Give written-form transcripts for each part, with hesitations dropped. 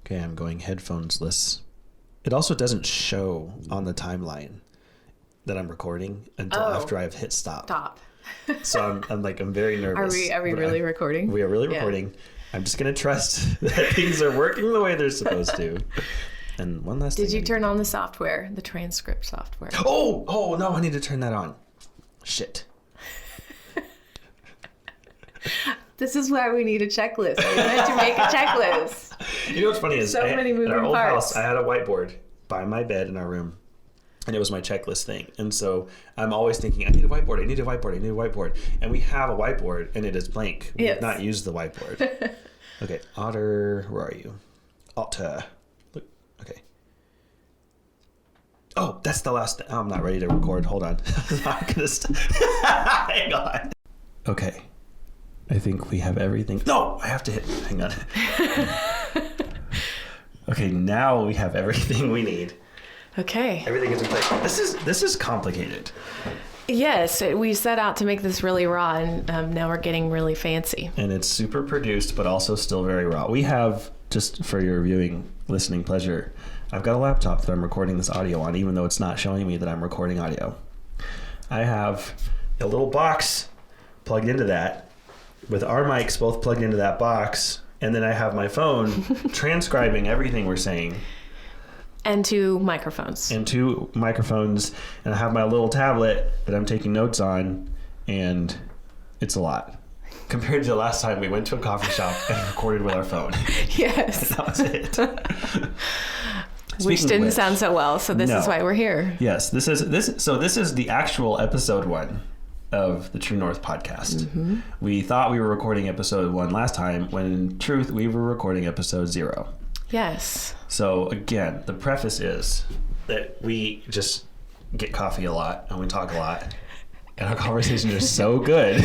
Okay, I'm going headphones-less. It also doesn't show on the timeline that I'm recording until after I've hit stop. So I'm very nervous. Are we really recording? We are really recording. I'm just going to trust that things are working the way they're supposed to. And one last thing. Did you turn on the software, the transcript software? Oh, no, I need to turn that on. Shit. This is why we need a checklist. We meant to make a checklist. You know what's funny is many moving in our old parts. house, I had a whiteboard by my bed in our room. And it was my checklist thing. And so I'm always thinking, I need a whiteboard. And we have a whiteboard, and it is blank. We have not used the whiteboard. Okay, Otter, where are you? Otter. Look, okay. Oh, that's the last thing. Oh, I'm not ready to record. Hold on. I'm not going to stop. Hang on. Okay. I think we have everything. No, I have to hit. Hang on. Okay, now we have everything we need. Okay. Everything is in place. This is complicated. Yes, we set out to make this really raw, and now we're getting really fancy. And it's super produced, but also still very raw. We have, just for your listening pleasure, I've got a laptop that I'm recording this audio on, even though it's not showing me that I'm recording audio. I have a little box plugged into that, with our mics both plugged into that box, and then I have my phone transcribing everything we're saying. And two microphones. And I have my little tablet that I'm taking notes on, and it's a lot. Compared to the last time we went to a coffee shop and recorded with our phone. Yes. And that was it. Which didn't sound so well, so this is why we're here. Yes, this is the actual episode 1 of the True North podcast. Mm-hmm. We thought we were recording episode 1 last time, when in truth we were recording episode 0. Yes. So again, the preface is that we just get coffee a lot and we talk a lot, and our conversations are so good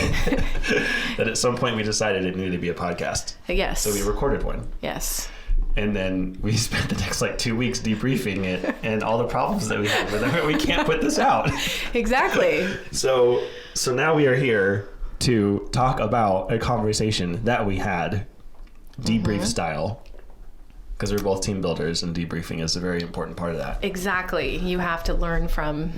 that at some point we decided it needed to be a podcast. Yes. So we recorded one. Yes. And then we spent the next 2 weeks debriefing it and all the problems that we had with it. We can't put this out. Exactly. So now we are here to talk about a conversation that we had, debrief style, because we're both team builders, and debriefing is a very important part of that. Exactly. You have to learn from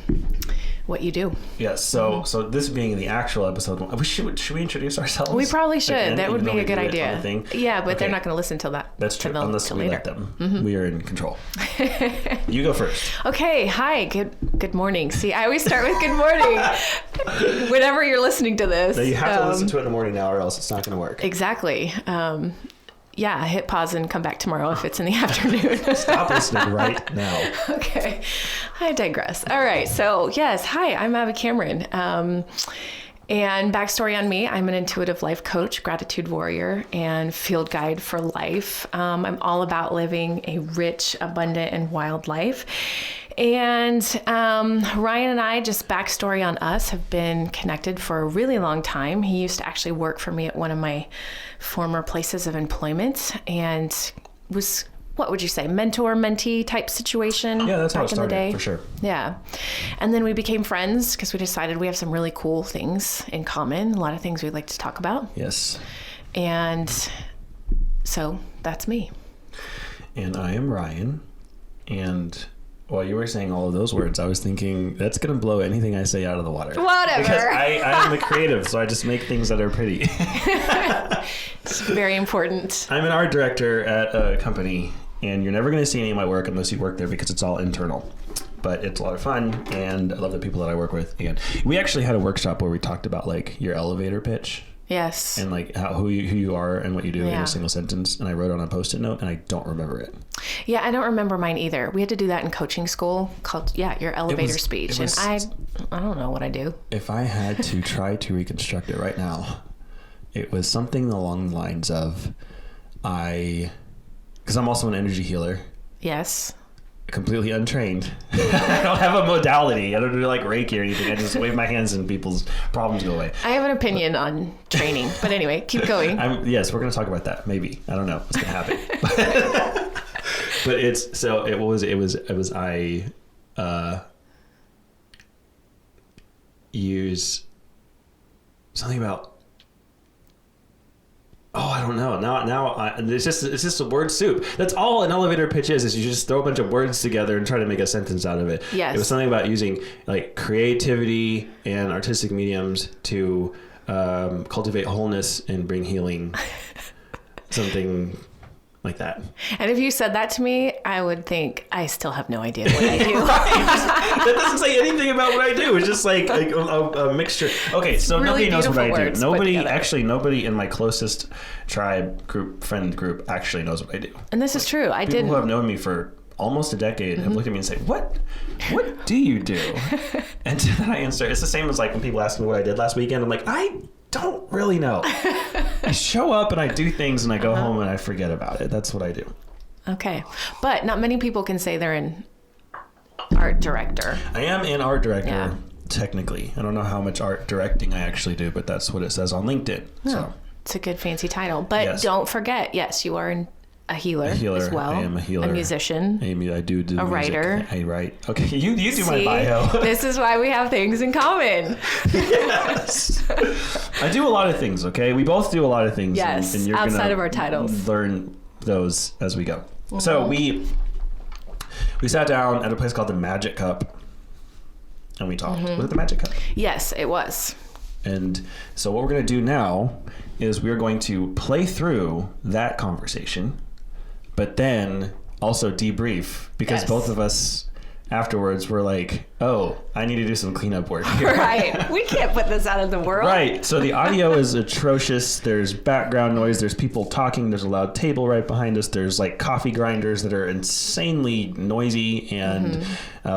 what you do. Yes. So this being the actual episode 1, should we introduce ourselves? We probably should. Again, that would be a good idea. Yeah, but they're not going to listen till that. That's true. Unless we let them. Mm-hmm. We are in control. You go first. Okay. Hi. Good morning. See, I always start with good morning. Whenever you're listening to this. No, you have to listen to it in the morning now, or else it's not going to work. Exactly. Yeah, hit pause and come back tomorrow if it's in the afternoon. Stop listening right now. Okay, I digress. All right, so yes, hi, I'm Abby Cameron. And backstory on me, I'm an intuitive life coach, gratitude warrior, and field guide for life. I'm all about living a rich, abundant, and wild life. And Ryan and I, just backstory on us, have been connected for a really long time. He used to actually work for me at one of my former places of employment, and was, what would you say, mentor-mentee type situation? Yeah, that's how it back in the started, day. for sure. Yeah. And then we became friends because we decided we have some really cool things in common, a lot of things we'd like to talk about. Yes. And so that's me. And I am Ryan, and while you were saying all of those words, I was thinking, that's going to blow anything I say out of the water. Whatever. Because I'm a creative, so I just make things that are pretty. It's very important. I'm an art director at a company, and you're never going to see any of my work unless you work there, because it's all internal. But it's a lot of fun, and I love the people that I work with. And we actually had a workshop where we talked about your elevator pitch. Yes. And who you are and what you do in a single sentence. And I wrote on a Post-it note, and I don't remember it. Yeah, I don't remember mine either. We had to do that in coaching school called, your elevator speech. And I don't know what I do. If I had to try to reconstruct it right now, it was something along the lines of, because I'm also an energy healer. Yes. Completely untrained. I don't have a modality. I don't do Reiki or anything. I just wave my hands and people's problems go away. I have an opinion on training, but anyway, keep going. Yes, we're going to talk about that. Maybe. I don't know what's going to happen. But I use something about I don't know. Now it's just a word soup. That's all an elevator pitch is you just throw a bunch of words together and try to make a sentence out of it. Yes. It was something about using like creativity and artistic mediums to cultivate wholeness and bring healing. Something like that. And if you said that to me, I would think I still have no idea what I do. That doesn't say anything about what I do. It's just like a mixture. Okay, so really nobody knows what I do. Nobody in my closest friend group actually knows what I do. And this is true. People who have known me for almost a decade have looked at me and say, what do you do? And then I answer, it's the same as like when people ask me what I did last weekend. I'm like, I don't really know. I show up and I do things and I go home and I forget about it. That's what I do. Okay. But not many people can say they're an art director. I am an art director, technically. I don't know how much art directing I actually do, but that's what it says on LinkedIn. Oh, so it's a good fancy title. But don't forget, yes, you are a healer as well. I am a healer. A musician. I do a music. writer. I write. Okay, you do See, my bio. This is why we have things in common. Yes. I do a lot of things, okay? We both do a lot of things. Yes, and you're outside of our titles. Learn those as we go. So we sat down at a place called the Magic Cup and we talked. Was it the Magic Cup? Yes, it was. And so what we're going to do now is we're going to play through that conversation, but then also debrief because both of us afterwards were like, oh, I need to do some cleanup work here. Right. We can't put this out of the world. Right. So the audio is atrocious. There's background noise. There's people talking. There's a loud table right behind us. There's like coffee grinders that are insanely noisy. And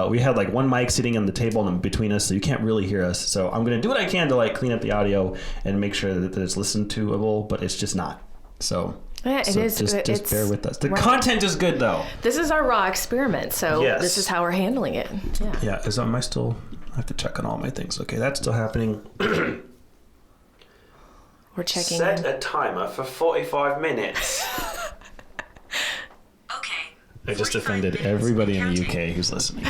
we had like one mic sitting on the table in between us, so you can't really hear us. So I'm going to do what I can to like clean up the audio and make sure that it's listened to-able, but it's just not. So... Yeah, it is. Just bear with us. The content is good, though. This is our raw experiment, so this is how we're handling it. Yeah. Yeah. Am I still? I have to check on all my things. Okay, that's still happening. We're checking. Set a timer for 45 minutes. I just offended everybody in the UK who's listening.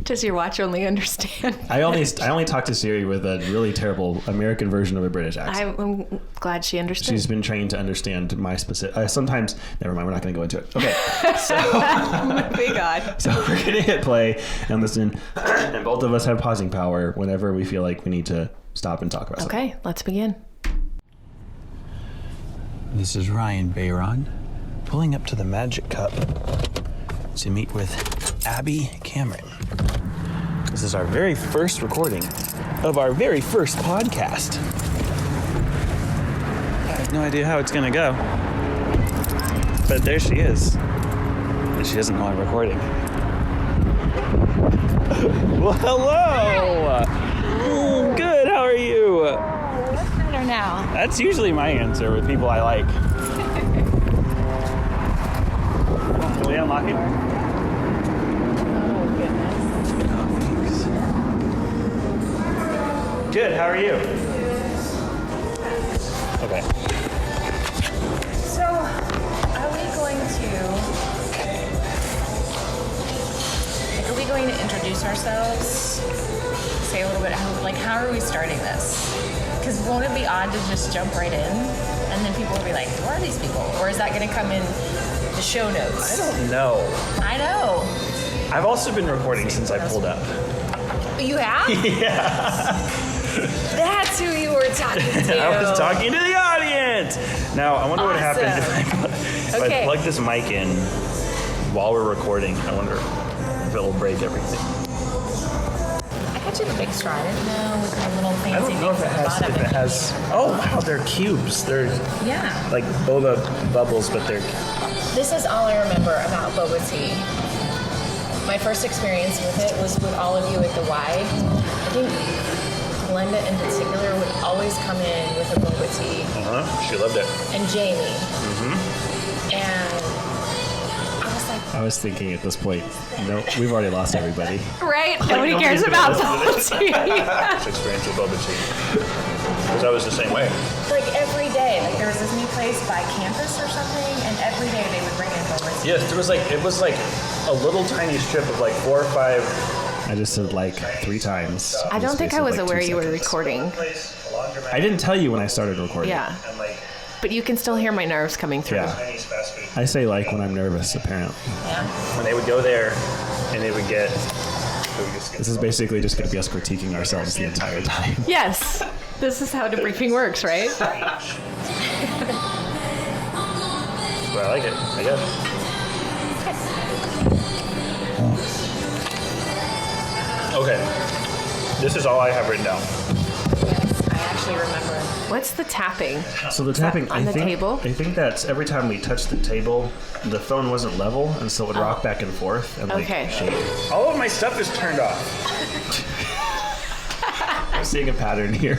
Does your watch only understand? I only talk to Siri with a really terrible American version of a British accent. I'm glad she understood. She's been trained to understand my specific... sometimes... Never mind, we're not going to go into it. Okay. So... Moving on. So we're going to hit play and listen. And both of us have pausing power whenever we feel like we need to stop and talk about something. Okay, let's begin. This is Rayron, pulling up to the Magic Cup to meet with Abby Cameron. This is our very first recording of our very first podcast. I have no idea how it's gonna go, but there she is. And she doesn't know I'm recording. Well, hello! Good, how are you? What's better now? That's usually my answer with people I like. Can we unlock it? Oh, goodness. Good, how are you? Okay. So, are we going to introduce ourselves? Say a little bit, how are we starting this? Because won't it be odd to just jump right in? And then people will be like, who are these people? Or is that going to come in the show notes? I don't know. I know. I've also been recording since I pulled up. You have? Yeah. That's who you were talking to. I was talking to the audience. Now, I wonder what happens if I plug this mic in while we're recording. I wonder if it'll break everything. I got you the big straw. I didn't know with the little fancy I don't know if it has. Oh wow, they're cubes. They're like boba bubbles, but they're. This is all I remember about boba tea. My first experience with it was with all of you at the Y. I think Glenda in particular would always come in with a boba tea. She loved it. And Jamie. And I was thinking at this point, no, we've already lost everybody. Right? Nobody cares about boba tea. Experience with boba tea. Because I was the same way. like every day, like there was this new place by campus or something, and every day they would bring in boba tea. Yes, it was like a little tiny strip of like 4 or 5. I just said like 3 times. I don't think I was aware you were recording. I didn't tell you when I started recording. Yeah. but you can still hear my nerves coming through. Yeah. I say like when I'm nervous, apparently. Yeah. When they would go there and they would get... This is basically just going to be us critiquing ourselves the entire time. Yes. This is how debriefing works, right? But I like it, I guess. Okay. This is all I have written down. Yes, I actually remember. What's the tapping? So the tapping, on the table? I think that's every time we touched the table, the phone wasn't level, and so it would rock back and forth and Okay. shake. All of my stuff is turned off. I'm seeing a pattern here.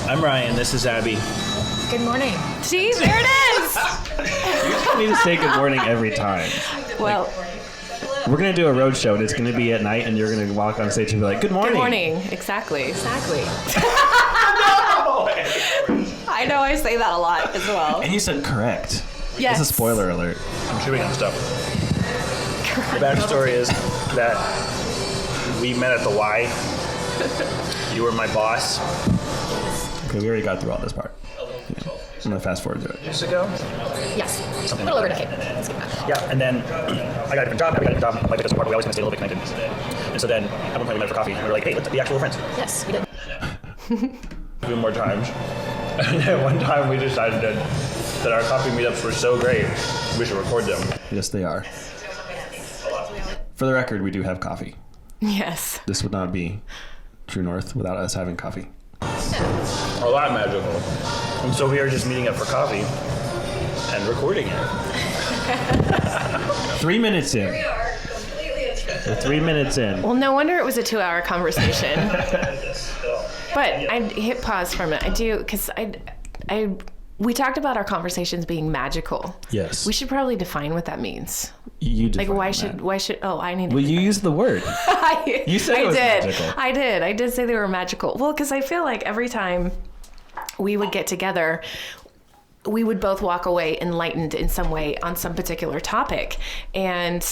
I'm Ryan. This is Abby. Good morning. See, there it is. You just need to say good morning every time. Well, We're gonna do a road show, and it's gonna be at night, and you're gonna walk on stage and be like, "Good morning." good morning. Exactly. Exactly. I know I say that a lot as well. And you said correct. Yes. This is a spoiler alert. I'm chewing on stuff. The backstory is that we met at the Y. You were my boss. Okay, we already got through all this part. Yeah. I'm gonna fast forward to it. Years ago? Yes. Something A little over like a decade. Let's get back. Yeah, and then I got a different job. I got a different job. Like, because of work, we always kind of stay a little bit connected. And so then at one point we met for coffee, and we were like, hey, let's be actual friends. Yes, we did. A few more times. And then one time we decided that our coffee meetups were so great, we should record them. Yes, they are. For the record, we do have coffee. Yes. This would not be True North without us having coffee. Yeah. A lot magical. And so we are just meeting up for coffee and recording it. 3 minutes in. We are completely interested. We're 3 minutes in. Well, no wonder it was a 2-hour conversation. But I hit pause for a minute. I do, because we talked about our conversations being magical. Yes. We should probably define what that means. You Like, define why that. should, oh, I need to. Well, you used the word. You said it was magical. I did say they were magical. Well, because I feel like every time we would get together, we would both walk away enlightened in some way on some particular topic. And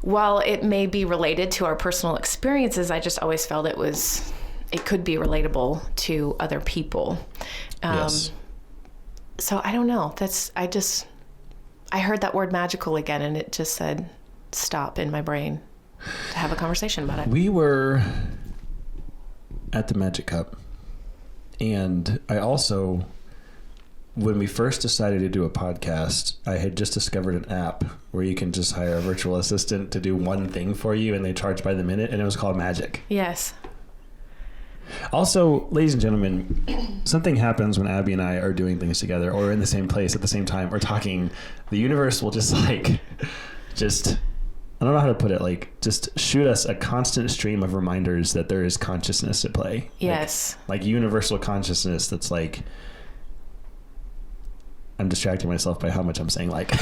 while it may be related to our personal experiences, I just always felt it could be relatable to other people. Yes. So I don't know. I heard that word magical again, and it just said stop in my brain to have a conversation about it. We were at the Magic Cup, and I also, when we first decided to do a podcast, I had just discovered an app where you can just hire a virtual assistant to do one thing for you, and they charge by the minute, and it was called Magic. Yes. Also, ladies and gentlemen, something happens when Abby and I are doing things together or in the same place at the same time or talking. The universe will just I don't know how to put it, just shoot us a constant stream of reminders that there is consciousness at play. Yes. Like universal consciousness that's like, I'm distracting myself by how much I'm saying like.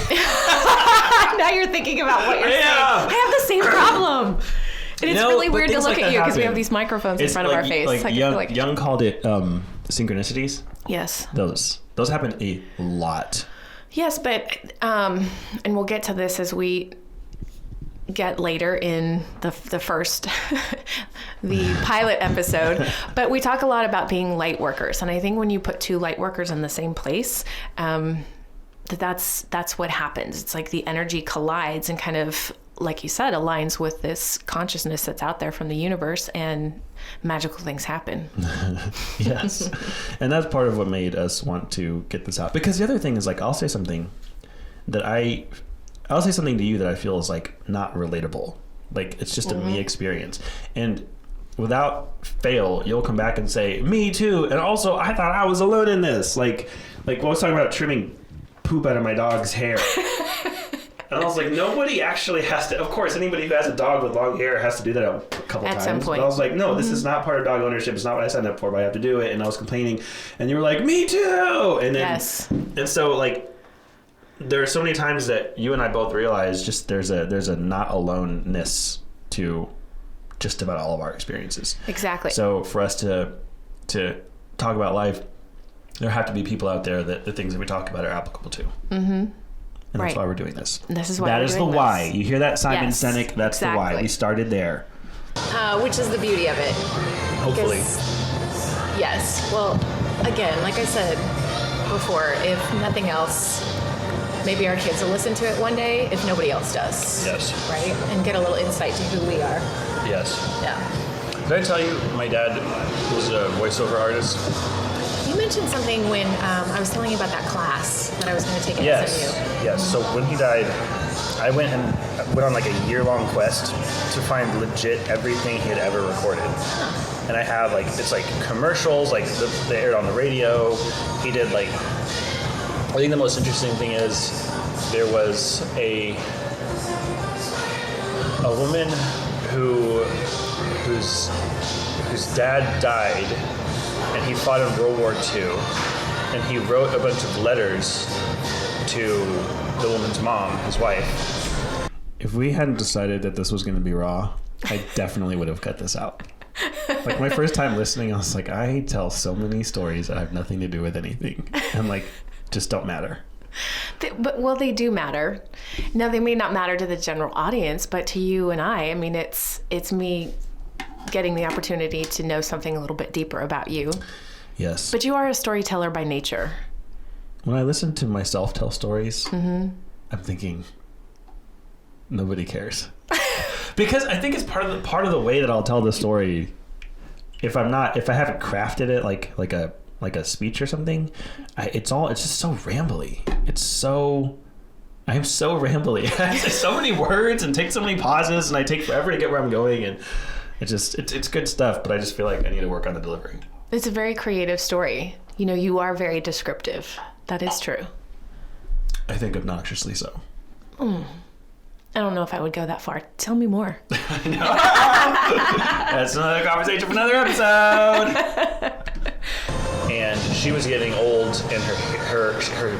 Now you're thinking about what you're saying. I have the same problem. And it's really weird to look at you because we have these microphones in front of our face. Like Young called it synchronicities. Yes. Those happen a lot. Yes, but and we'll get to this as we get later in the first the pilot episode. But we talk a lot about being light workers, and I think when you put two light workers in the same place, that's what happens. It's like the energy collides and kind of, like you said, aligns with this consciousness that's out there from the universe, and magical things happen. Yes. And that's part of what made us want to get this out. Because the other thing is, I'll say something to you that I feel is not relatable. It's just a me experience. And without fail, you'll come back and say, me too. And also, I thought I was alone in this. Like when I was talking about trimming poop out of my dog's hair. And I was like, nobody actually has to. Of course, anybody who has a dog with long hair has to do that a couple times. At some point. But I was like, no, this is not part of dog ownership. It's not what I signed up for, but I have to do it. And I was complaining. And you were like, me too. And then, yes. And so, there are so many times that you and I both realize just there's a not aloneness to just about all of our experiences. Exactly. So for us to talk about life, there have to be people out there that the things that we talk about are applicable to. Mm-hmm. And that's why we're doing this. This is why that is the why. You hear that, Simon Sinek? That's exactly. the why. We started there. Which is the beauty of it. Hopefully. Yes. Well, again, like I said before, if nothing else, maybe our kids will listen to it one day if nobody else does. Yes. Right? And get a little insight to who we are. Yes. Yeah. Did I tell you my dad was a voiceover artist? You mentioned something when I was telling you about that class that I was going to take at SMU. Yes. So when he died, I went on like a year-long quest to find legit everything he had ever recorded. And I have it's like commercials, like they aired on the radio. He did I think the most interesting thing is there was a woman whose dad died, and he fought in World War II, and he wrote a bunch of letters to the woman's mom, his wife. If we hadn't decided that this was going to be raw, I definitely would have cut this out. Like my first time listening, I was like, I tell so many stories that have nothing to do with anything, and just don't matter. But they do matter. Now, they may not matter to the general audience, but to you and I mean, it's me getting the opportunity to know something a little bit deeper about you. Yes. But you are a storyteller by nature. When I listen to myself tell stories, I'm thinking, nobody cares. Because I think it's part of the way that I'll tell the story. If I haven't crafted it like a speech or something, it's just so rambly. I'm so rambly. I say so many words and take so many pauses, and I take forever to get where I'm going, and it's good stuff. But I just feel like I need to work on the delivery. It's a very creative story. You are very descriptive. That is true. I think obnoxiously so. I don't know if I would go that far. Tell me more. That's another conversation for another episode. And she was getting old, and her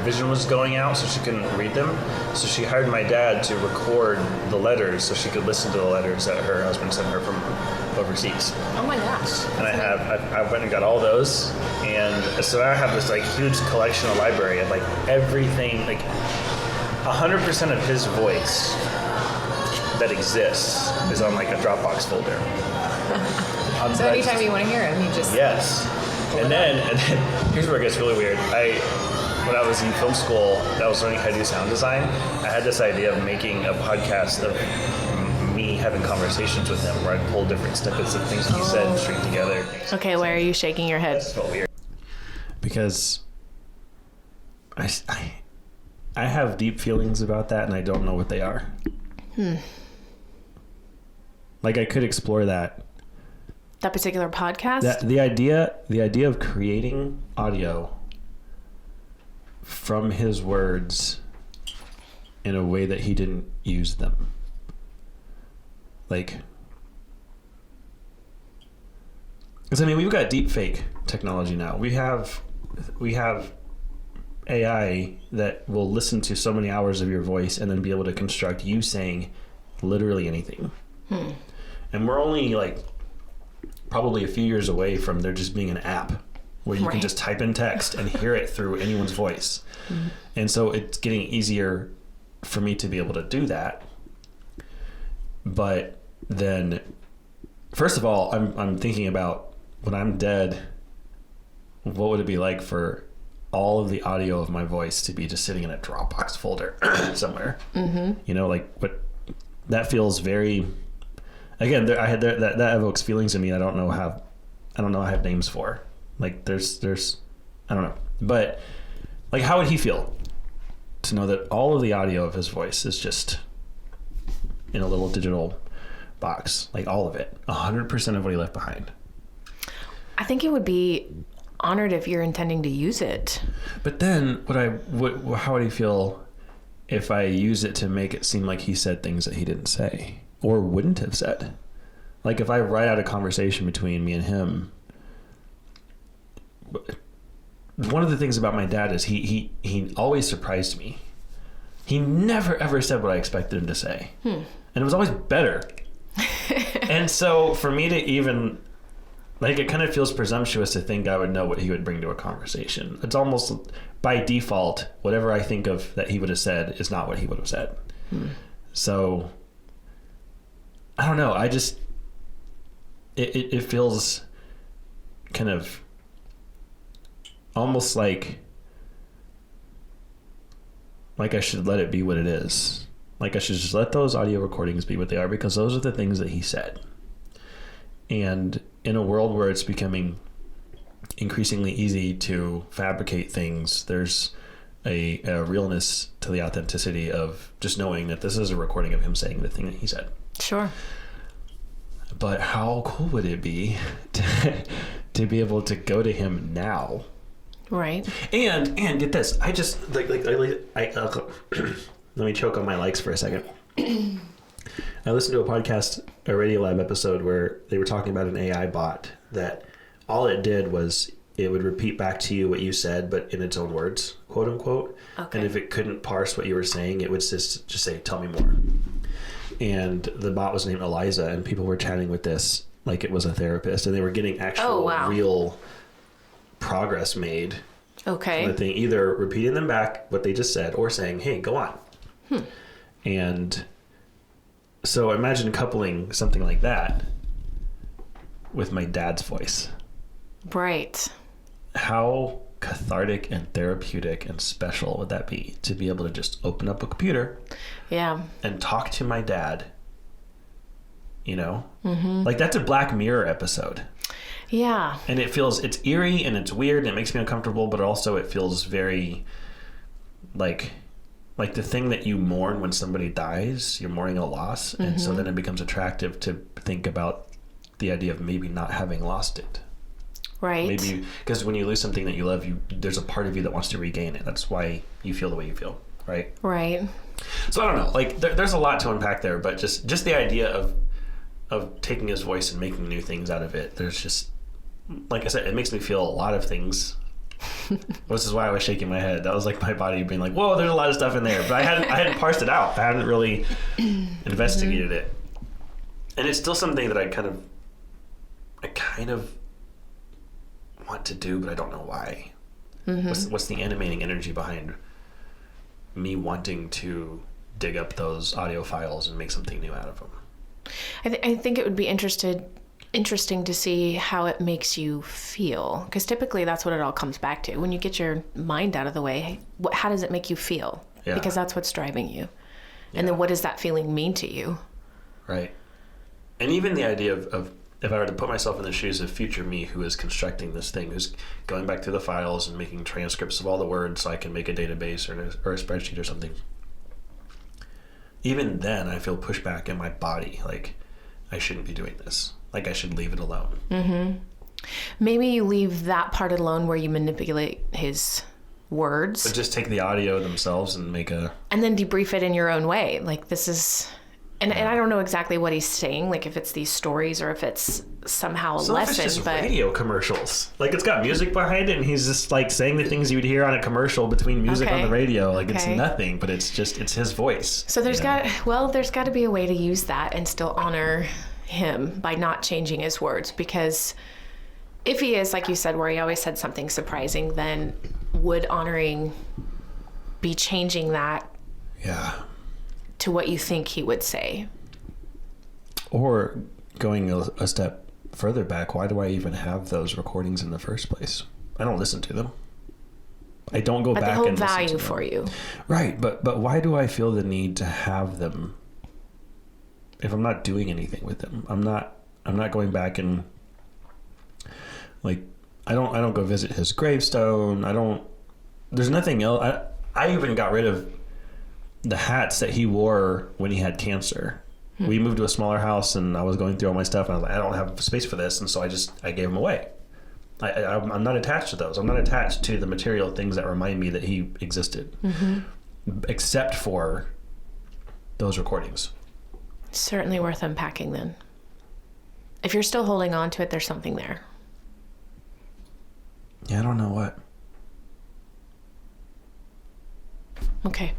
vision was going out, so she couldn't read them. So she hired my dad to record the letters so she could listen to the letters that her husband sent her from overseas. Oh my gosh. And I went and got all those, and so now I have this huge collection, a library of everything, 100% of his voice that exists is on a Dropbox folder. So anytime you want to hear him, you just... Yes. And then here's where it gets really weird. When I was in film school, I was learning how to do sound design. I had this idea of making a podcast of me having conversations with him, where I'd pull different snippets of things he said and string together. Okay, why are you shaking your head? That's felt weird. Because I have deep feelings about that, and I don't know what they are. I could explore that. That particular podcast? The idea of creating audio from his words in a way that he didn't use them. Because we've got deep fake technology now. We have AI that will listen to so many hours of your voice and then be able to construct you saying literally anything. And we're only probably a few years away from there just being an app where you can just type in text and hear it through anyone's voice. And so it's getting easier for me to be able to do that. But then, first of all, I'm thinking about when I'm dead, what would it be like for all of the audio of my voice to be just sitting in a Dropbox folder somewhere? What that feels very. Again, that evokes feelings in me. I don't know I have names for. There's I don't know. But how would he feel to know that all of the audio of his voice is just in a little digital box, all of it, 100% of what he left behind? I think it would be honored if you're intending to use it. But then how would he feel if I use it to make it seem like he said things that he didn't say? Or wouldn't have said. If I write out a conversation between me and him, one of the things about my dad is he always surprised me. He never ever said what I expected him to say. And it was always better. And so for me to even, it kind of feels presumptuous to think I would know what he would bring to a conversation. It's almost by default, whatever I think of that he would have said is not what he would have said. So I don't know. It feels kind of almost like I should let it be what it is. Like I should just let those audio recordings be what they are, because those are the things that he said. And in a world where it's becoming increasingly easy to fabricate things, there's a realness to the authenticity of just knowing that this is a recording of him saying the thing that he said. Sure. But how cool would it be to be able to go to him now? Right. And get this, I just let me choke on my likes for a second. I listened to a podcast, a RadioLab episode, where they were talking about an AI bot that all it did was it would repeat back to you what you said, but in its own words, quote unquote. Okay. And if it couldn't parse what you were saying, it would just say, "Tell me more." And the bot was named Eliza, and people were chatting with this like it was a therapist, and they were getting actual real progress made. Okay. From the thing, either repeating them back what they just said or saying, "Hey, go on." And so imagine coupling something like that with my dad's voice. Right. How cathartic and therapeutic and special would that be to be able to just open up a computer and talk to my dad, you know? Like that's a Black Mirror episode. Yeah. And it's eerie and it's weird and it makes me uncomfortable, but also it feels very like the thing that you mourn when somebody dies, you're mourning a loss. And so then it becomes attractive to think about the idea of maybe not having lost it. Right. Maybe because when you lose something that you love, there's a part of you that wants to regain it. That's why you feel the way you feel, right? Right. So I don't know. Like there's a lot to unpack there, but just the idea of taking his voice and making new things out of it. There's just, like I said, it makes me feel a lot of things. This is why I was shaking my head. That was like my body being like, "Whoa, there's a lot of stuff in there," but I hadn't parsed it out. I hadn't really investigated it, and it's still something that I kind of want to do, but I don't know why. What's the animating energy behind me wanting to dig up those audio files and make something new out of them? I think it would be interesting to see how it makes you feel, because typically that's what it all comes back to. When you get your mind out of the way, how does it make you feel? Yeah. Because that's what's driving you. And then what does that feeling mean to you? Right. And even the idea of if I were to put myself in the shoes of future me who is constructing this thing, who's going back through the files and making transcripts of all the words so I can make a database or a spreadsheet or something. Even then, I feel pushback in my body, like I shouldn't be doing this. Like I should leave it alone. Maybe you leave that part alone where you manipulate his words. But just take the audio themselves and and then debrief it in your own way. Like this is... And I don't know exactly what he's saying, like if it's these stories or if it's somehow a lesson. It's just radio commercials. Like it's got music behind it and he's just like saying the things you would hear on a commercial between music on the radio. Like it's nothing, but it's his voice. So there's got to be a way to use that and still honor him by not changing his words, because if he is, like you said, where he always said something surprising, then would honoring be changing that? Yeah. To what you think he would say. Or going a step further back, why do I even have those recordings in the first place? I don't listen to them. I don't go back and listen to them. The whole value for you. Right, but why do I feel the need to have them if I'm not doing anything with them? I'm not going back and like I don't go visit his gravestone. There's nothing else. I even got rid of the hats that he wore when he had cancer. We moved to a smaller house and I was going through all my stuff and I was like, I don't have space for this. And so I gave them away. I'm not attached to those. I'm not attached to the material things that remind me that he existed, except for those recordings. Certainly worth unpacking then. If you're still holding on to it, there's something there. Yeah, I don't know what. Okay.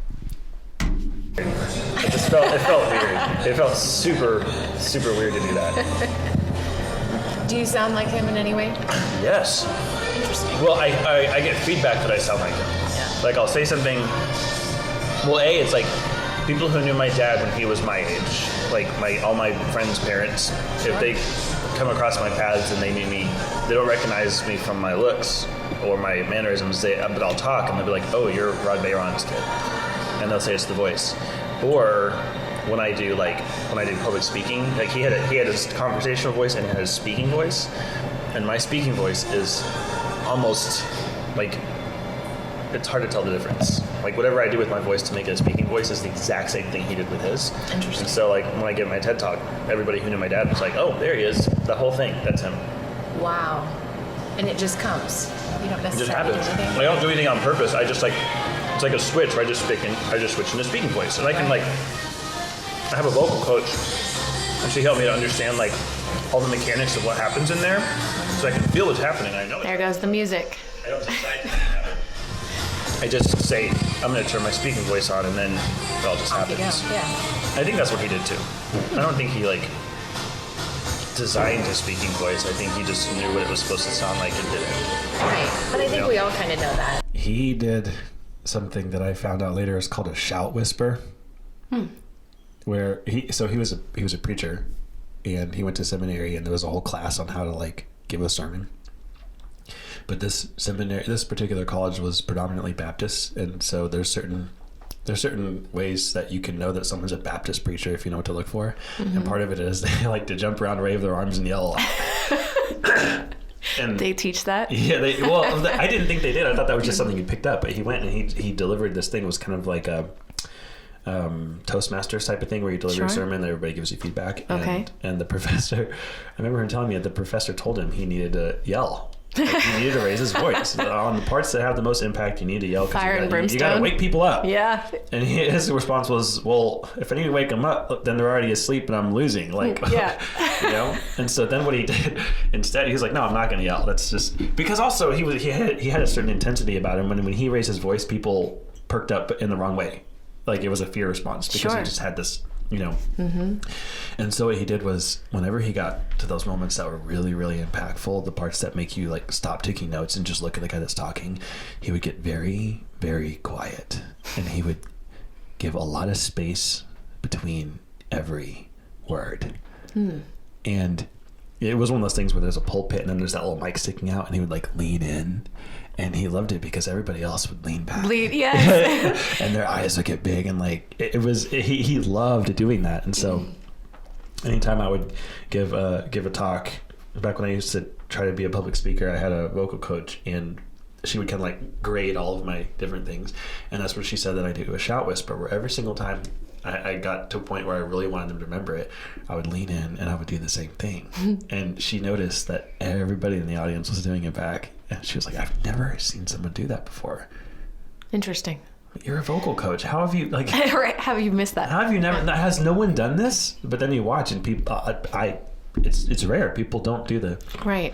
It felt weird. It felt super, super weird to do that. Do you sound like him in any way? Yes. Interesting. Well, I get feedback that I sound like him. Yeah. Like I'll say something. Well, it's like people who knew my dad when he was my age, like all my friends' parents, if they come across my paths and they knew me, they don't recognize me from my looks. or my mannerisms, but I'll talk and they'll be like, oh, you're Rayron's kid. And they'll say it's the voice. Or when I do public speaking, like he had his conversational voice and he had his speaking voice. And my speaking voice is almost like, it's hard to tell the difference. Like whatever I do with my voice to make it a speaking voice is the exact same thing he did with his. Interesting. And so like when I give my TED Talk, everybody who knew my dad was like, oh, there he is. The whole thing, that's him. Wow. And it just comes. You don't It just necessarily do happens. anything. I don't do anything on purpose. I just it's like a switch where I just switch into speaking voice. And I can I have a vocal coach and she helped me to understand like all the mechanics of what happens in there. So I can feel what's happening. I know There goes the music. I don't decide. I just say, I'm going to turn my speaking voice on, and then it all just Off you happens. go. Yeah. I think that's what he did too. I don't think he designed his speaking voice. I think he just knew what it was supposed to sound like and did it. Right. But I think we all kind of know that. He did something that I found out later is called a shout whisper. Where he was a preacher, and he went to seminary, and there was a whole class on how to give a sermon. But this particular college was predominantly Baptist, and so there's certain ways that you can know that someone's a Baptist preacher if you know what to look for. Mm-hmm. And part of it is they like to jump around, wave their arms, and yell a lot. And they teach that? Yeah, I didn't think they did. I thought that was just something he picked up. But he went and he delivered this thing. It was kind of like a Toastmasters type of thing where you deliver a sermon and everybody gives you feedback. Okay. And the professor, I remember him telling me that the professor told him he needed to yell. He needed to raise his voice. On the parts that have the most impact, you need to yell. Fire and brimstone. You got to wake people up. Yeah. And his response was, well, if I need to wake them up, then they're already asleep and I'm losing. Yeah. And so then what he did instead, he was like, no, I'm not going to yell. That's just because also he had a certain intensity about him. When he raised his voice, people perked up in the wrong way. Like it was a fear response because he just had this, Mm-hmm. And so what he did was whenever he got to those moments that were really, really impactful, the parts that make you stop taking notes and just look at the guy that's talking, he would get very, very quiet and he would give a lot of space between every word. And it was one of those things where there's a pulpit and then there's that little mic sticking out and he would lean in. And he loved it because everybody else would lean back. Yes. And their eyes would get big. And he loved doing that. And so anytime I would give a talk, back when I used to try to be a public speaker, I had a vocal coach and she would kind of grade all of my different things. And that's what she said that I do, a shout whisper, where every single time I got to a point where I really wanted them to remember it, I would lean in and I would do the same thing. And she noticed that everybody in the audience was doing it back. And she was like, I've never seen someone do that before. Interesting. You're a vocal coach. How have you right? How have you missed that? How have you never? Has no one done this? But then you watch and people, it's rare. People don't do the right.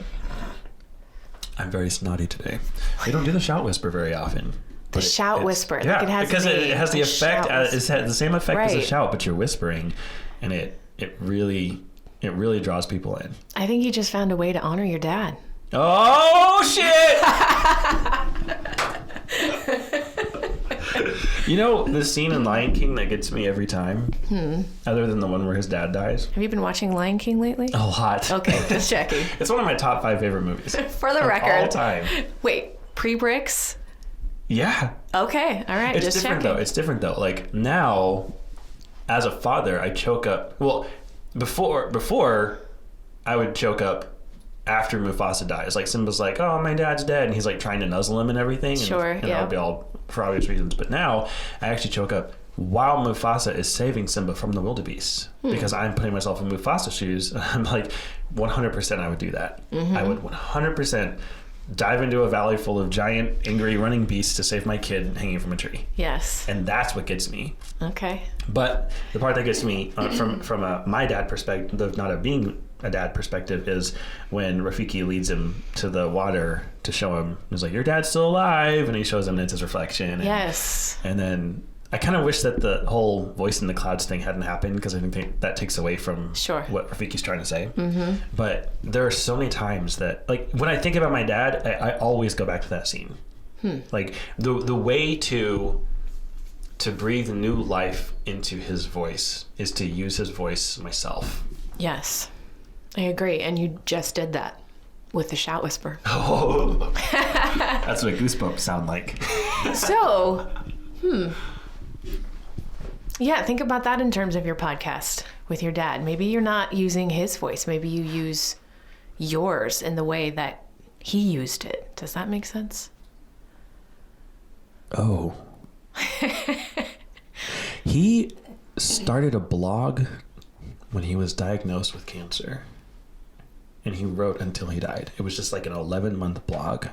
I'm very snotty today. They don't do the shout whisper very often. The shout whisper. Yeah, it has because it has the effect. It has the same effect as a Right. shout, but you're whispering, and it really draws people in. I think you just found a way to honor your dad. Oh shit! The scene in Lion King that gets me every time, other than the one where his dad dies. Have you been watching Lion King lately? A lot. Okay, just checking. It's one of my top 5 favorite movies. For the record. All time. Wait, pre-Brix? Yeah. Okay, all right, It's just different checking. though. It's different though. Now, as a father, I choke up. Well, before I would choke up after Mufasa dies. Simba's like, oh, my dad's dead, and he's trying to nuzzle him and everything. And that would be all for obvious reasons. But now I actually choke up while Mufasa is saving Simba from the wildebeest because I'm putting myself in Mufasa's shoes. And I'm 100% I would do that. Mm-hmm. I would 100% dive into a valley full of giant, angry, running beasts to save my kid hanging from a tree. Yes. And that's what gets me. Okay. But the part that gets me from my dad perspective, not a being a dad perspective, is when Rafiki leads him to the water to show him. He's like, your dad's still alive. And he shows him and it's his reflection. And, yes. And then I kind of wish that the whole voice in the clouds thing hadn't happened because I think that takes away from what Rafiki's trying to say. Mm-hmm. But there are so many times that, when I think about my dad, I always go back to that scene. The way to breathe new life into his voice is to use his voice myself. Yes, I agree. And you just did that. with the shout whisper. Oh, that's what goosebumps sound like. So, yeah, think about that in terms of your podcast with your dad. Maybe you're not using his voice. Maybe you use yours in the way that he used it. Does that make sense? Oh. He started a blog when he was diagnosed with cancer. And he wrote until he died. It was just like an 11-month blog.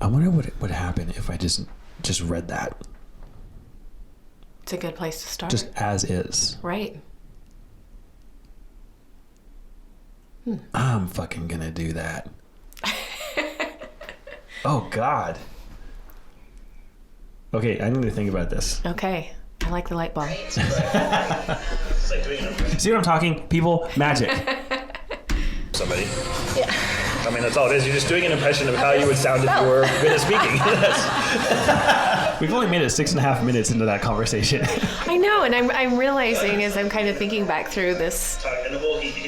I wonder what would happen if I just read that. It's a good place to start. Just as is. Right. I'm fucking gonna do that. Oh, God. Okay, I need to think about this. Okay. I like the light bulb. See what I'm talking? People, magic. Somebody. Yeah. I mean, that's all it is. You're just doing an impression of how you would sound if you were good at speaking. We've only made it 6.5 minutes into that conversation. I know, and I'm realizing as I'm kind of thinking back through this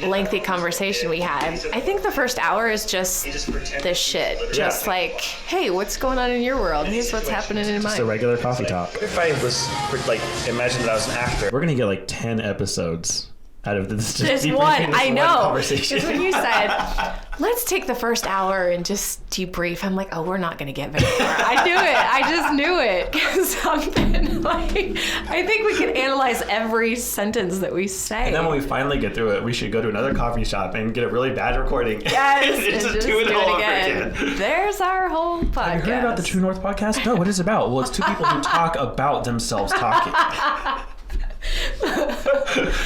lengthy conversation we had, I think the first hour is just this shit. Just like, hey, what's going on in your world? Here's what's happening in Just a mine. regular coffee talk. If I was, like, imagine that I was an actor. We're going to get like 10 episodes out of this. Just one, I know. Because when you said, let's take the first hour and just debrief, I'm like, oh, we're not going to get very far. I knew it. I just knew it. Something like, I think we can analyze every sentence that we say. And then when we finally get through it, we should go to another coffee shop and get a really bad recording. Yes, and just do it all over again. There's our whole podcast. Have you heard about the True North podcast? No, what is it about? Well, it's two people who talk about themselves talking.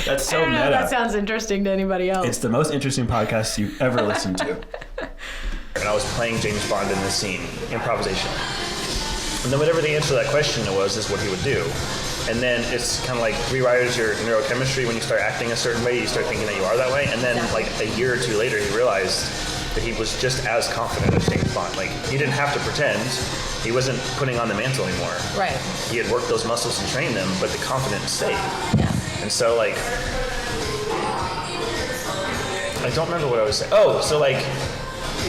That's so I don't know meta. if that sounds interesting to anybody else. It's the most interesting podcast you've ever listened to. And I was playing James Bond in this scene, improvisation. And then whatever the answer to that question was is what he would do. And then it's kind of like rewires your neurochemistry. When you start acting a certain way, you start thinking that you are that way. And then like a year or two later, he realized that he was just as confident as James Bond. Like, he didn't have to pretend. He wasn't putting on the mantle anymore. Right. He had worked those muscles and trained them, but the confidence stayed. Yeah. And so, like, I don't remember what I was saying. Oh, so like,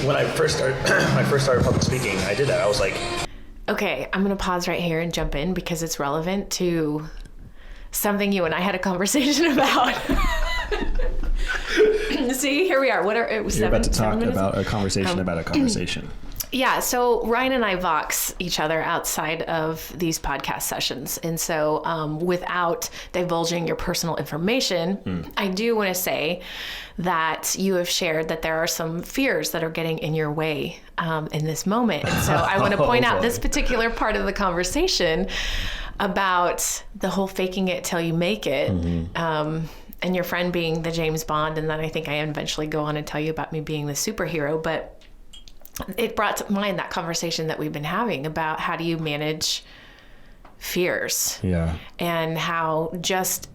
when I first started public speaking, I did that. I was like, Okay, I'm going to pause right here and jump in because it's relevant to something you and I had a conversation about. See, here we are. What are it was you're about to 7 talk minutes? about a conversation about a conversation. Yeah, so Ryan and I vox each other outside of these podcast sessions. And so without divulging your personal information, I do want to say that you have shared that there are some fears that are getting in your way in this moment. And so I want to point out this particular part of the conversation about the whole faking it till you make it. And your friend being the James Bond. And then I think I eventually go on and tell you about me being the superhero. But it brought to mind that conversation that we've been having about how do you manage fears. Yeah. And how just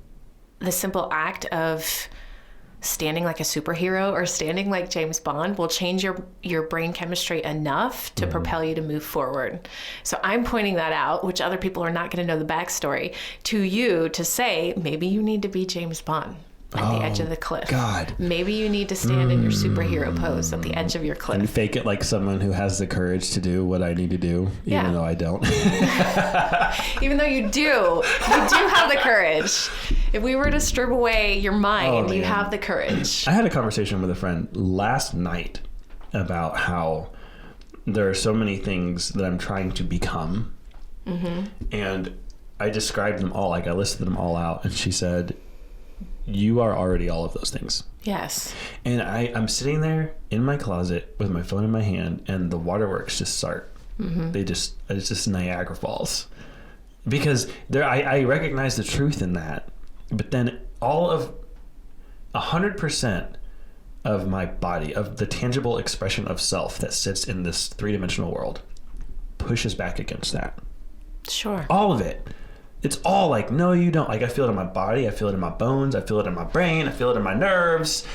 the simple act of standing like a superhero or standing like James Bond will change your brain chemistry enough to propel you to move forward. So I'm pointing that out, which other people are not going to know the backstory, to you to say, maybe you need to be James Bond at the edge of the cliff. God. Maybe you need to stand in your superhero pose at the edge of your cliff. And fake it like someone who has the courage to do what I need to do, even though I don't. Even though you do have the courage. If we were to strip away your mind, you have the courage. I had a conversation with a friend last night about how there are so many things that I'm trying to become. And I described them all, like I listed them all out. And she said, you are already all of those things. Yes. And I'm sitting there in my closet with my phone in my hand, and the waterworks just start. It's just Niagara Falls. Because I recognize the truth in that. But then all of 100% of my body, of the tangible expression of self that sits in this three-dimensional world, pushes back against that. Sure. All of it. It's all like, no, you don't. Like, I feel it in my body. I feel it in my bones. I feel it in my brain. I feel it in my nerves.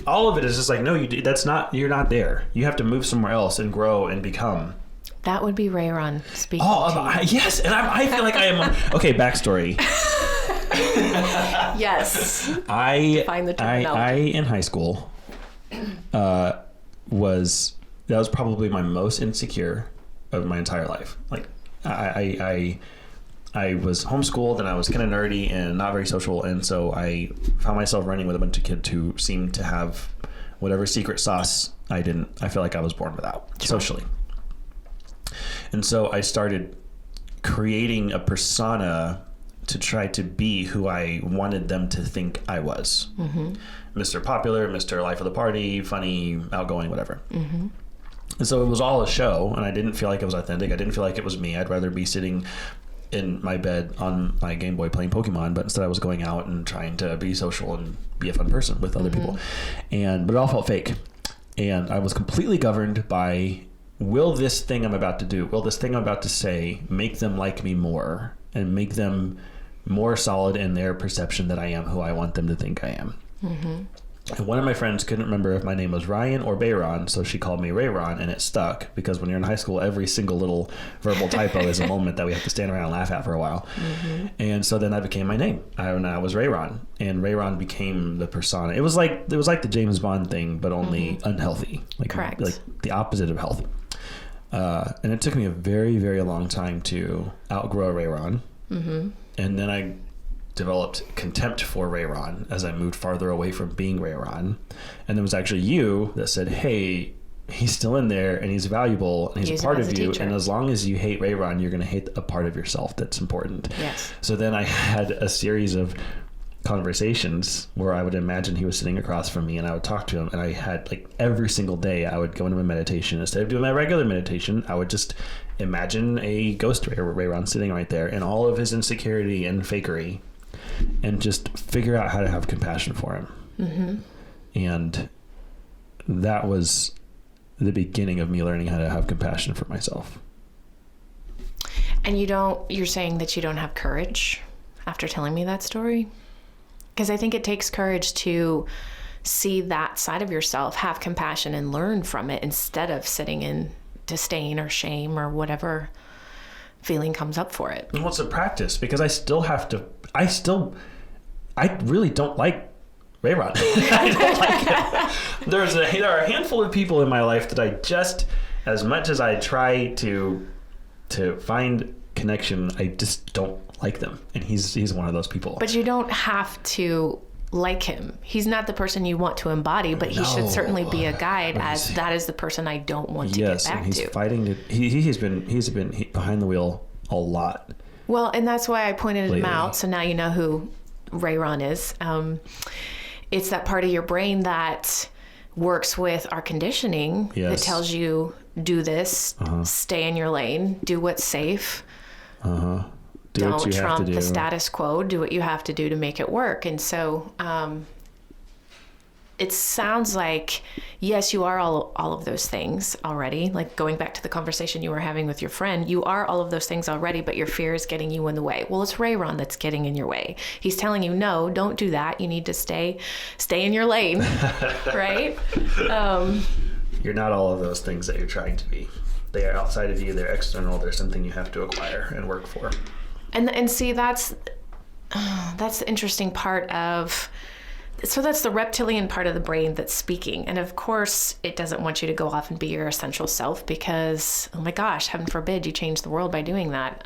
All of it is just like, no, you're not there. You have to move somewhere else and grow and become. That would be Rayron speaking to you. Yes. And I feel like I am. Okay, backstory. Yes. Define the terminology. in high school that was probably my most insecure of my entire life. Like I was homeschooled and I was kind of nerdy and not very social, and so I found myself running with a bunch of kids who seemed to have whatever secret sauce I feel like I was born without socially. And so I started creating a persona to try to be who I wanted them to think I was. Mr. Popular, Mr. Life of the Party, funny, outgoing, whatever. And so it was all a show, and I didn't feel like it was authentic. I didn't feel like it was me. I'd rather be sitting in my bed on my Game Boy playing Pokemon, but instead I was going out and trying to be social and be a fun person with other people. But it all felt fake. And I was completely governed by, will this thing I'm about to do, will this thing I'm about to say make them like me more and make them more solid in their perception that I am who I want them to think I am. And one of my friends couldn't remember if my name was Ryan or Bayron, so she called me Rayron, and it stuck because when you're in high school, every single little verbal typo is a moment that we have to stand around and laugh at for a while. And so then that became my name. I was Rayron, and Rayron became the persona. It was like the James Bond thing, but only unhealthy. Correct. Like the opposite of health. And it took me a very, very long time to outgrow Rayron. And then I developed contempt for Rayron as I moved farther away from being Rayron. And it was actually you that said, hey, he's still in there and he's valuable and he's a part of you. And as long as you hate Rayron, you're going to hate a part of yourself that's important. Yes. So then I had a series of conversations where I would imagine he was sitting across from me and I would talk to him, and I had like every single day I would go into a meditation. Instead of doing my regular meditation, I would just imagine a ghost Rayron sitting right there in all of his insecurity and fakery, and just figure out how to have compassion for him. And that was the beginning of me learning how to have compassion for myself. And you're saying that you don't have courage after telling me that story? Because I think it takes courage to see that side of yourself, have compassion, and learn from it instead of sitting in disdain or shame or whatever feeling comes up for it. Well, it's a practice because I really don't like Rayron. I don't like it. There are a handful of people in my life that I just, as much as I try to find connection, I just don't like them, and he's one of those people. But you don't have to like him. He's not the person you want to embody, but he should certainly be a guide, as that is the person I don't want to get back to. Yes, and he's fighting. He's been behind the wheel a lot. Well, and that's why I pointed him out. So now you know who Rayron is. It's that part of your brain that works with our conditioning that tells you, do this, stay in your lane, do what's safe. Don't trump the status quo. Do what you have to do to make it work. And so it sounds like, yes, you are all of those things already. Like going back to the conversation you were having with your friend, you are all of those things already, but your fear is getting you in the way. Well, it's Rayron that's getting in your way. He's telling you, no, don't do that. You need to stay in your lane, right? You're not all of those things that you're trying to be. They are outside of you. They're external. They're something you have to acquire and work for. And see, that's the interesting part of, so that's the reptilian part of the brain that's speaking. And of course, it doesn't want you to go off and be your essential self because, oh my gosh, heaven forbid you change the world by doing that.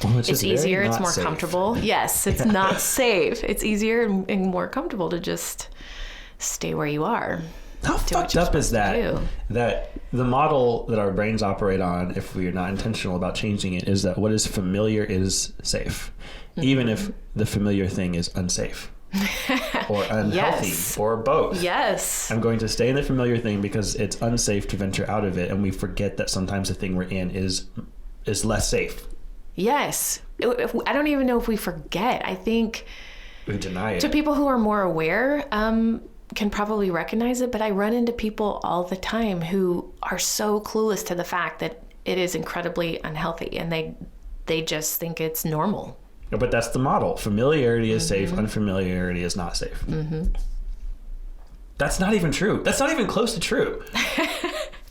It's easier, it's more comfortable. Yes, it's not safe. It's easier and more comfortable to just stay where you are. How fucked up is that the model that our brains operate on, if we are not intentional about changing it, is that what is familiar is safe, even if the familiar thing is unsafe or unhealthy or both. Yes. I'm going to stay in the familiar thing because it's unsafe to venture out of it, and we forget that sometimes the thing we're in is less safe. Yes. I don't even know if we forget. I think we deny it. To people who are more aware, can probably recognize it, but I run into people all the time who are so clueless to the fact that it is incredibly unhealthy, and they just think it's normal. But that's the model. Familiarity is safe, unfamiliarity is not safe. That's not even true. That's not even close to true.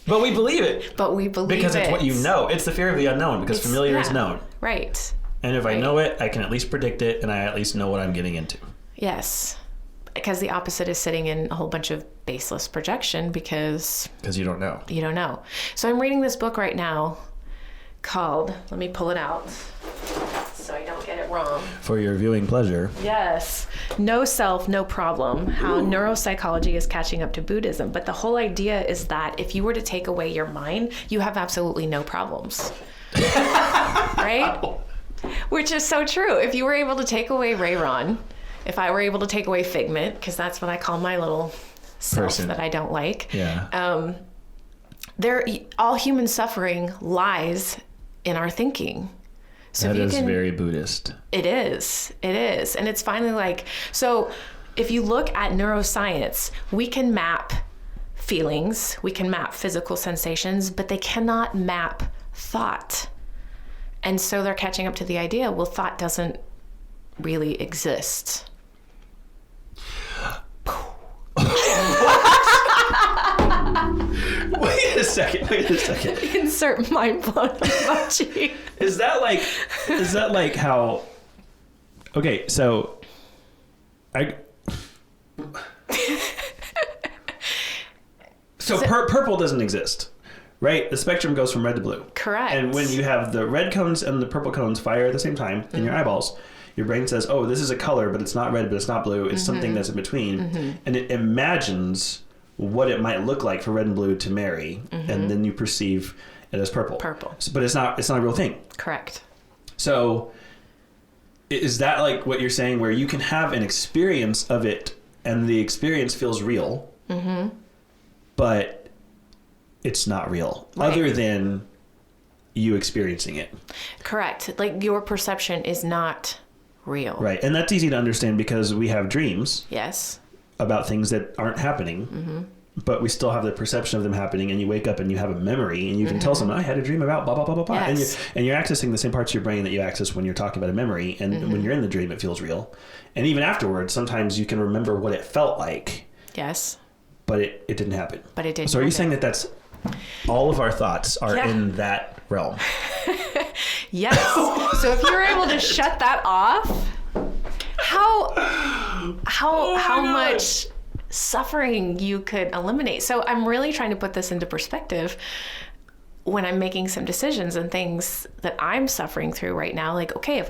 But we believe it. But we believe it. Because it's what you know. It's the fear of the unknown, because familiar is known. Right. And if I Right. know it, I can at least predict it, and I at least know what I'm getting into. Yes. Because the opposite is sitting in a whole bunch of baseless projection because you don't know. you don't know. So I'm reading this book right now called, let me pull it out so I don't get it wrong. For your viewing pleasure. Yes. No Self, No Problem, How Neuropsychology is Catching Up to Buddhism. But the whole idea is that if you were to take away your mind, you have absolutely no problems. Right? Which is so true. If you were able to take away Rayron, if I were able to take away Figment, because that's what I call my little self Person. that I don't like. Yeah. All human suffering lies in our thinking. So That if you is can, very Buddhist. It is. And it's finally like, so if you look at neuroscience, we can map feelings, we can map physical sensations, but they cannot map thought. And so they're catching up to the idea, well, thought doesn't really exist. Wait a second. Insert mind blown emoji. Is that like how, okay, so purple doesn't exist, right? The spectrum goes from red to blue. Correct. And when you have the red cones and the purple cones fire at the same time in your eyeballs, your brain says, oh, this is a color, but it's not red, but it's not blue. It's something that's in between. And it imagines what it might look like for red and blue to marry. And then you perceive it as purple. But it's not a real thing. Correct. So is that like what you're saying, where you can have an experience of it and the experience feels real, but it's not real, other than you experiencing it? Correct. Like your perception is not real. Right. And that's easy to understand because we have dreams Yes. about things that aren't happening, but we still have the perception of them happening, and you wake up and you have a memory and you can tell someone, I had a dream about blah, blah, blah, blah, blah. Yes. And you're accessing the same parts of your brain that you access when you're talking about a memory. And when you're in the dream, it feels real. And even afterwards, sometimes you can remember what it felt like, Yes. but it didn't happen. But it didn't So are you happen. saying that that's all of our thoughts are in that realm? Yes. So if you're able to shut that off, how much suffering you could eliminate. So I'm really trying to put this into perspective when I'm making some decisions and things that I'm suffering through right now. Like, okay, if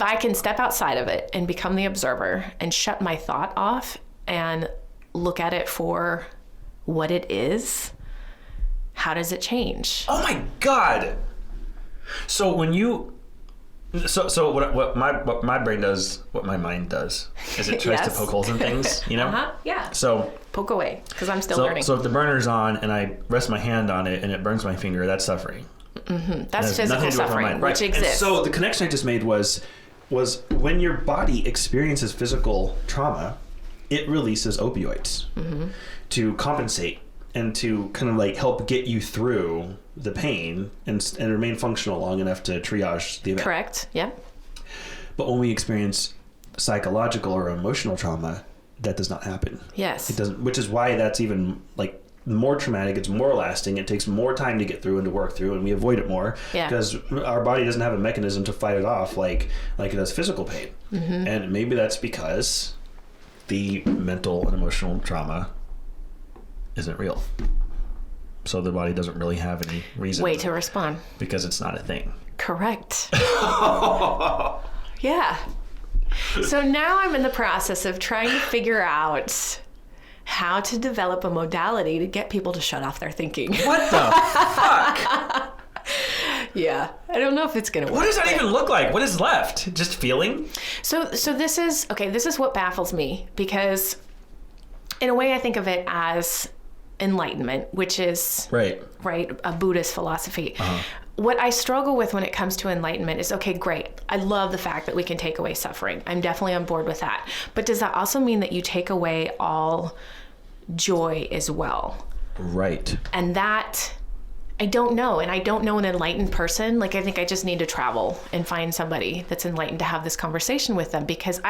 I can step outside of it and become the observer and shut my thought off and look at it for what it is, how does it change? Oh my God. So when you, so what my brain does, what my mind does, is it tries to Yes. poke holes in things, you know? Yeah. So Poke away, because I'm still learning. So if the burner's on and I rest my hand on it and it burns my finger, that's suffering. That's physical suffering, which exists. And so the connection I just made was when your body experiences physical trauma, it releases opioids to compensate and to kind of like help get you through the pain and remain functional long enough to triage the event. Correct. Yeah. But when we experience psychological or emotional trauma, that does not happen. Yes. It doesn't, which is why that's even like more traumatic. It's more lasting. It takes more time to get through and to work through, and we avoid it more because our body doesn't have a mechanism to fight it off like it does physical pain. And maybe that's because the mental and emotional trauma isn't real. So the body doesn't really have any reason Way to respond. because it's not a thing. Correct. Yeah. So now I'm in the process of trying to figure out how to develop a modality to get people to shut off their thinking. What the fuck? Yeah. I don't know if it's going to work. What does that even look like? What is left? Just feeling? So this is what baffles me, because in a way I think of it as enlightenment, which is right, a Buddhist philosophy. What I struggle with when it comes to enlightenment is, okay, great. I love the fact that we can take away suffering. I'm definitely on board with that. But does that also mean that you take away all joy as well? Right. And that, I don't know. And I don't know an enlightened person. Like, I think I just need to travel and find somebody that's enlightened to have this conversation with them. Because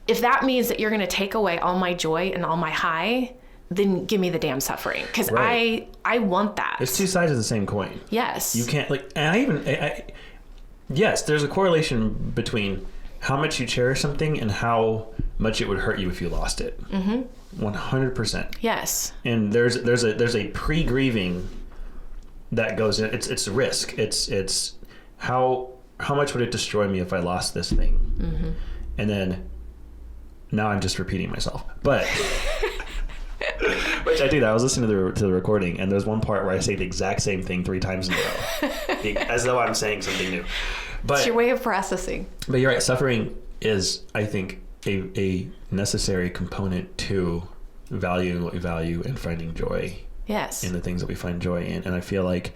if that means that you're going to take away all my joy and all my high, then give me the damn suffering. Because I want that. It's two sides of the same coin. Yes. You can't, like, and Yes, there's a correlation between how much you cherish something and how much it would hurt you if you lost it. 100%. Yes. And there's a pre-grieving that goes in. It's risk. It's how much would it destroy me if I lost this thing? And then now I'm just repeating myself, but which I do that. I was listening to the recording, and there's one part where I say the exact same thing 3 times in a row, as though I'm saying something new. But It's your way of processing. But you're right. Suffering is, I think, a necessary component to valuing what we value and finding joy Yes. in the things that we find joy in. And I feel like,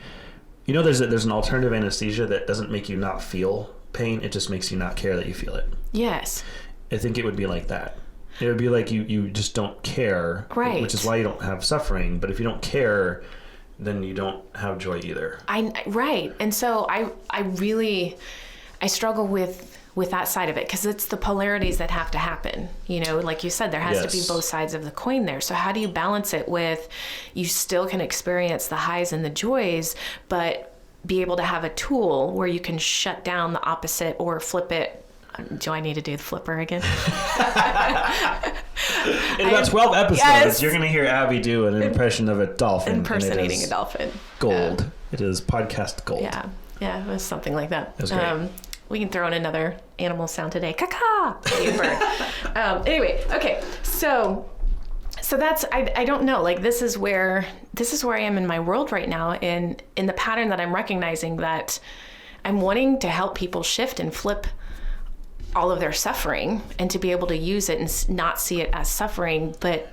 there's an alternative anesthesia that doesn't make you not feel pain. It just makes you not care that you feel it. Yes. I think it would be like that. It would be like you just don't care. Right. Which is why you don't have suffering. But if you don't care, then you don't have joy either. Right. And so I really struggle with that side of it, because it's the polarities that have to happen. Like you said, there has to be both sides of the coin there. So how do you balance it with, you still can experience the highs and the joys, but be able to have a tool where you can shut down the opposite or flip it. Do I need to do the flipper again? In about 12 episodes, yes. You're going to hear Abby do an impression of a dolphin. Impersonating a dolphin. Gold. It is podcast gold. Yeah, it was something like that. It was great. We can throw in another animal sound today. Caca! Bird. Anyway, okay. So that's, I don't know. Like, this is where I am in my world right now, in the pattern that I'm recognizing, that I'm wanting to help people shift and flip all of their suffering, and to be able to use it and not see it as suffering. But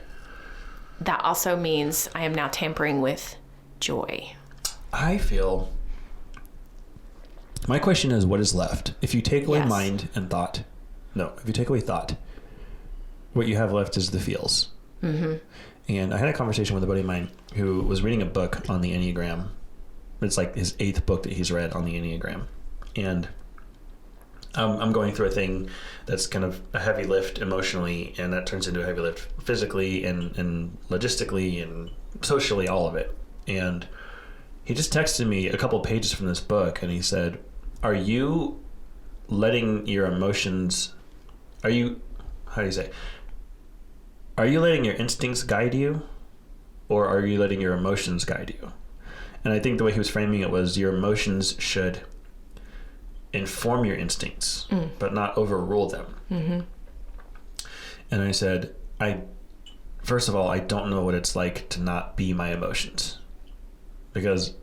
that also means I am now tampering with joy. I feel, my question is, what is left? If you take away mind and thought, if you take away thought, what you have left is the feels. And I had a conversation with a buddy of mine who was reading a book on the Enneagram. It's like his 8th book that he's read on the Enneagram. And I'm going through a thing that's kind of a heavy lift emotionally, and that turns into a heavy lift physically and logistically and socially, all of it. And he just texted me a couple pages from this book, and he said, are you letting your emotions, are you letting your instincts guide you, or are you letting your emotions guide you? And I think the way he was framing it was, your emotions should inform your instincts, but not overrule them. And I said, first of all, I don't know what it's like to not be my emotions, because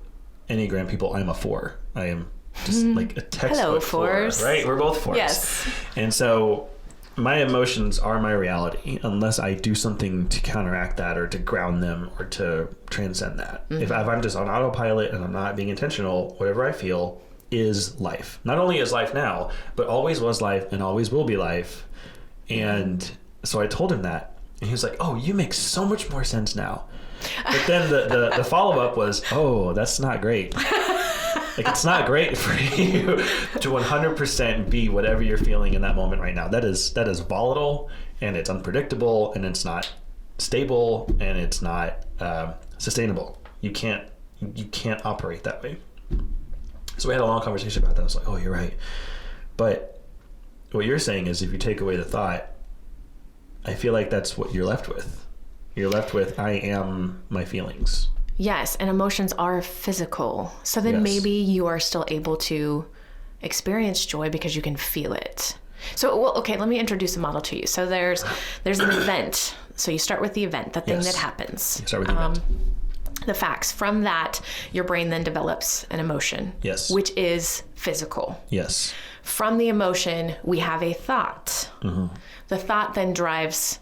Enneagram people, I'm a 4. I am just like a textbook 4, right? We're both 4s. Yes. And so my emotions are my reality, unless I do something to counteract that, or to ground them, or to transcend that. If I'm just on autopilot and I'm not being intentional, whatever I feel is life. Not only is life now, but always was life and always will be life. And so I told him that, and he was like, oh, you make so much more sense now. But then the follow-up was, oh, that's not great. Like, it's not great for you to 100% be whatever you're feeling in that moment right now. That is volatile, and it's unpredictable, and it's not stable, and it's not sustainable. You can't operate that way. So we had a long conversation about that. I was like, oh, you're right. But what you're saying is, if you take away the thought, I feel like that's what you're left with. You're left with, I am my feelings. Yes, and emotions are physical. So then maybe you are still able to experience joy because you can feel it. So, well, okay, let me introduce a model to you. So there's an event. So you start with the event, the thing that happens. You start with the event. The facts. From that, your brain then develops an emotion. Yes. Which is physical. Yes. From the emotion, we have a thought. The thought then drives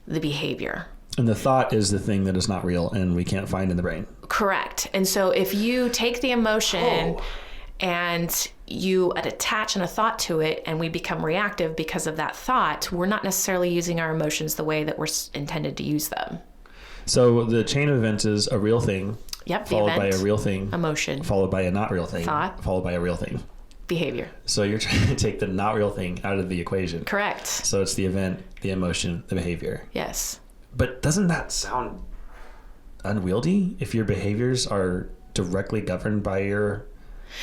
the behavior. And the thought is the thing that is not real and we can't find in the brain. Correct. And so if you take the emotion and you attach a thought to it, and we become reactive because of that thought, we're not necessarily using our emotions the way that we're intended to use them. So the chain of events is a real thing, followed by a real thing, emotion, followed by a not real thing, thought, followed by a real thing, behavior. So you're trying to take the not real thing out of the equation. Correct. So it's the event, the emotion, the behavior. Yes. But doesn't that sound unwieldy if your behaviors are directly governed by your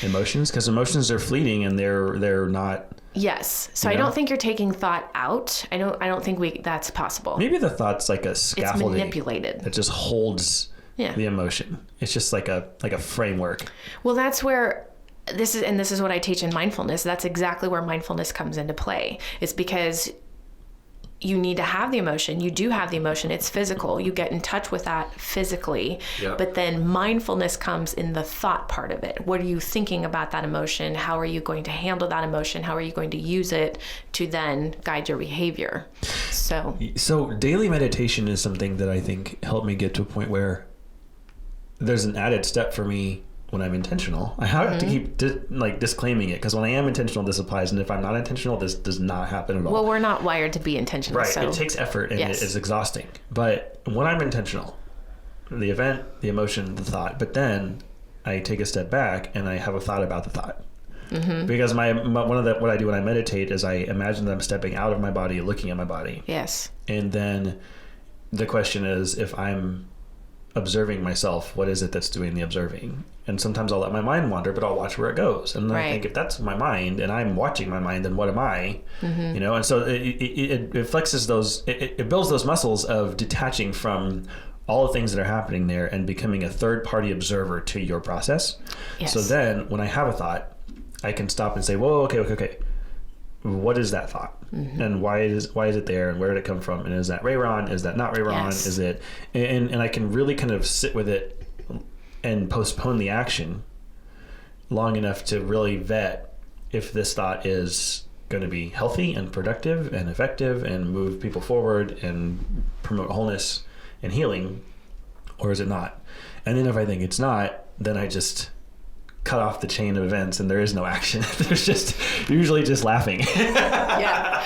emotions? Because emotions are fleeting and they're not. Yes. So I don't think you're taking thought out. I don't think that's possible. Maybe the thought's like a scaffolding. It's manipulated. That just holds the emotion. It's just like a framework. Well, that's where this is what I teach in mindfulness. That's exactly where mindfulness comes into play. It's because you need to have the emotion. You do have the emotion. It's physical. You get in touch with that physically. Yeah. But then mindfulness comes in the thought part of it. What are you thinking about that emotion? How are you going to handle that emotion? How are you going to use it to then guide your behavior? So daily meditation is something that I think helped me get to a point where there's an added step for me when I'm intentional. I have to keep disclaiming it, because when I am intentional, this applies, and if I'm not intentional, this does not happen at all. Well, we're not wired to be intentional. Right. So. It takes effort and it is exhausting. But when I'm intentional, the event, the emotion, the thought, but then I take a step back and I have a thought about the thought. Mm-hmm. Because what I do when I meditate is I imagine that I'm stepping out of my body, looking at my body. Yes. And then the question is, if I'm observing myself, what is it that's doing the observing? And sometimes I'll let my mind wander, but I'll watch where it goes. And then I think, if that's my mind and I'm watching my mind, then what am I? Mm-hmm. And so it flexes those, it builds those muscles of detaching from all the things that are happening there and becoming a third party observer to your process. Yes. So then when I have a thought, I can stop and say, whoa, okay. What is that thought? Mm-hmm. And why is it there? And where did it come from? And is that Rayron? Is that not Rayron? Yes. Is it? And I can really kind of sit with it and postpone the action long enough to really vet if this thought is going to be healthy and productive and effective and move people forward and promote wholeness and healing, or is it not? And then if I think it's not, then I just cut off the chain of events and there is no action. There's just usually just laughing. Yeah.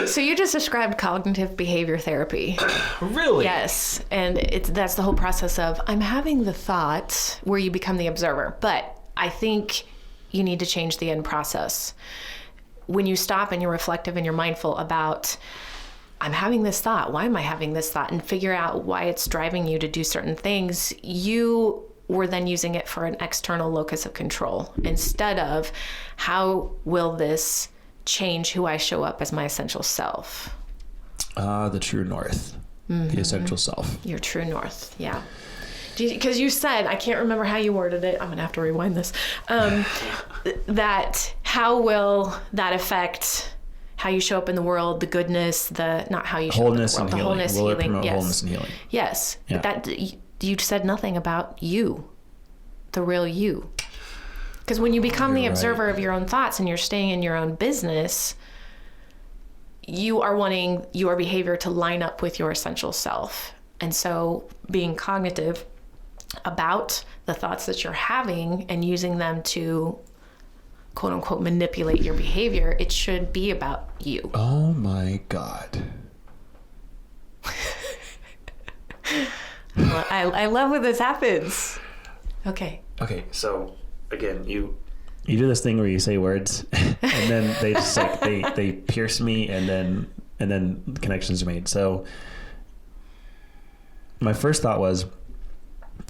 So you just described cognitive behavior therapy. Really? Yes. And that's the whole process of, I'm having the thought, where you become the observer. But I think you need to change the end process. When you stop and you're reflective and you're mindful about, I'm having this thought, why am I having this thought? And figure out why it's driving you to do certain things, you were then using it for an external locus of control instead of, how will this change who I show up as my essential self? The true north, the essential self. Your true north, yeah. Because you said, I can't remember how you worded it. I'm going to have to rewind this. That how will that affect how you show up in the world, the goodness, not how you show up in the world, the wholeness, will healing. Promote wholeness and healing. Yes. Yeah. That you said nothing about you, the real you. Because when you become the observer of your own thoughts and you're staying in your own business, you are wanting your behavior to line up with your essential self. And so being cognitive about the thoughts that you're having and using them to, quote unquote, manipulate your behavior, it should be about you. Oh my God. I love when this happens. Okay, so again, you do this thing where you say words and then they just like they pierce me and then connections are made. So my first thought was,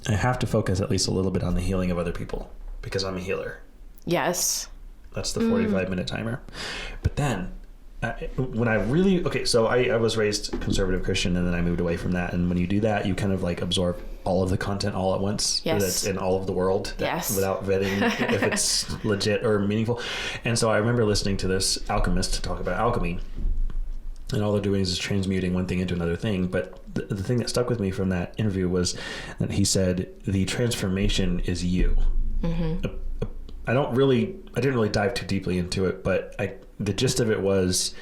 I have to focus at least a little bit on the healing of other people because I'm a healer. Yes. That's the 45-minute timer. But then when I really, so I was raised conservative Christian and then I moved away from that. And when you do that, you kind of like absorb all of the content all at once. Yes. That's in all of the world. Yes. Without vetting if it's legit or meaningful. And so I remember listening to this alchemist talk about alchemy. And all they're doing is transmuting one thing into another thing. But the thing that stuck with me from that interview was that he said, the transformation is you. Mm-hmm. I didn't really dive too deeply into it, but the gist of it was,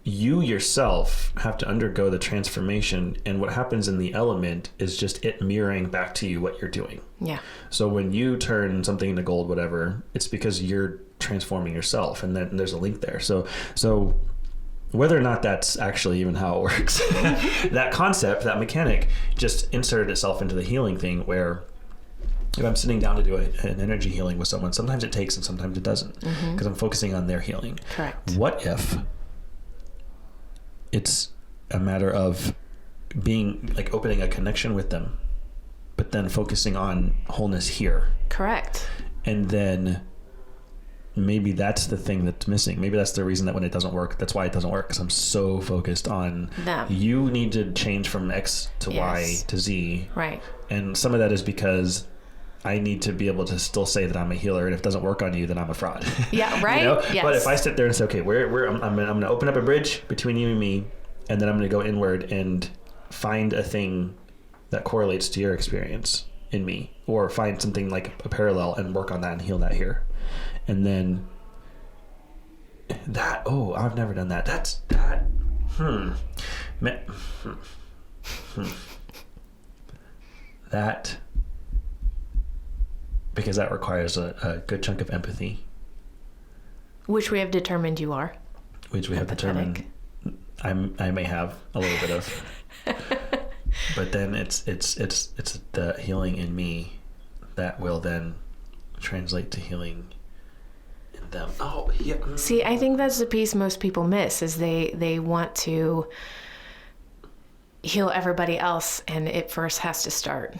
you yourself have to undergo the transformation, and what happens in the element is just it mirroring back to you what you're doing. Yeah. So when you turn something into gold, whatever, it's because you're transforming yourself, and then there's a link there. So whether or not that's actually even how it works, that concept, that mechanic, just inserted itself into the healing thing, where if I'm sitting down to do an energy healing with someone, sometimes it takes and sometimes it doesn't, because I'm focusing on their healing. Correct. What if it's a matter of being like opening a connection with them, but then focusing on wholeness here? Correct. And then maybe that's the thing that's missing. Maybe that's the reason that when it doesn't work, that's why it doesn't work, because I'm so focused on you need to change from X to Y to Z. Right. And some of that is because I need to be able to still say that I'm a healer, and if it doesn't work on you, then I'm a fraud. Yeah, right? Yes. But if I sit there and say, okay, I'm going to open up a bridge between you and me, and then I'm going to go inward and find a thing that correlates to your experience in me, or find something like a parallel and work on that and heal that here. And then that, I've never done that. That, because that requires a good chunk of empathy. Which we have determined you are. Which we have determined I may have a little bit of. But then it's the healing in me that will then translate to healing in them. Oh, yeah. See, I think that's the piece most people miss, is they want to heal everybody else, and it first has to start.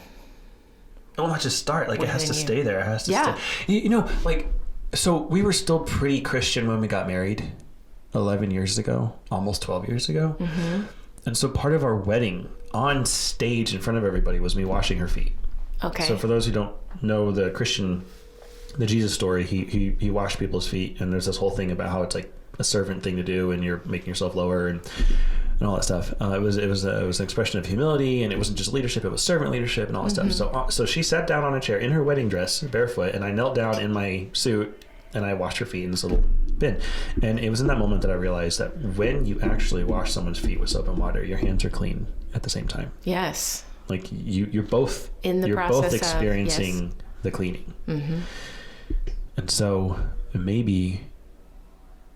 Oh, not just start. Like, it has to stay there. It has to stay. You know, like, so we were still pretty Christian when we got married 11 years ago, almost 12 years ago. Mm-hmm. And so part of our wedding on stage in front of everybody was me washing her feet. Okay. So for those who don't know the Jesus story, he washed people's feet, and there's this whole thing about how it's like a servant thing to do, and you're making yourself lower and all that stuff. It was an expression of humility, and it wasn't just leadership; it was servant leadership and all that stuff. So she sat down on a chair in her wedding dress, barefoot, and I knelt down in my suit and I washed her feet in this little bin. And it was in that moment that I realized that when you actually wash someone's feet with soap and water, your hands are clean at the same time. Yes. Like you're both in the process, both experiencing the cleaning. Mm-hmm. And so maybe,